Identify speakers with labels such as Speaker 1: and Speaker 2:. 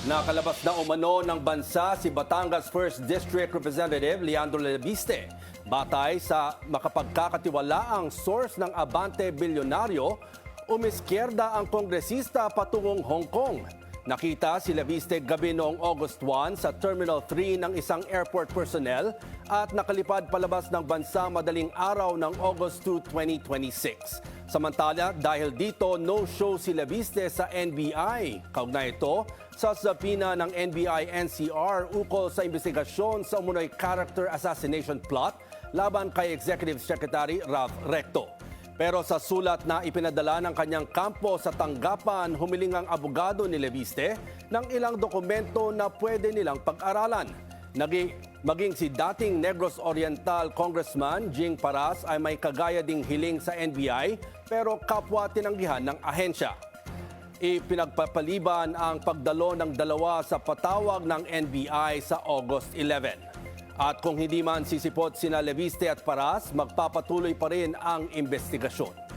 Speaker 1: Nakalabas na umano ng bansa si Batangas 1st District Representative Leandro Leviste. Batay sa makapagkakatiwalaang source ng Abante Bilyonaryo, umiskierda ang kongresista patungong Hong Kong. Nakita si Leviste gabi noong August 1 sa Terminal 3 ng isang airport personnel at nakalipad palabas ng bansa madaling araw ng August 2, 2026. Samantala, dahil dito, no-show si Leviste sa NBI. Kaugnay ito sa subpoena ng NBI-NCR ukol sa investigasyon sa umunoy character assassination plot laban kay Executive Secretary Rav Recto. Pero sa sulat na ipinadala ng kanyang kampo sa tanggapan, humiling ang abogado ni Leviste ng ilang dokumento na pwede nilang pag-aralan. Maging si dating Negros Oriental Congressman Jing Paras ay may kagaya ding hiling sa NBI pero kapwa tinanggihan ng ahensya. Ipinagpapaliban ang pagdalo ng dalawa sa patawag ng NBI sa August 11. At kung hindi man sisipot sina Leviste at Paras, magpapatuloy pa rin ang investigasyon.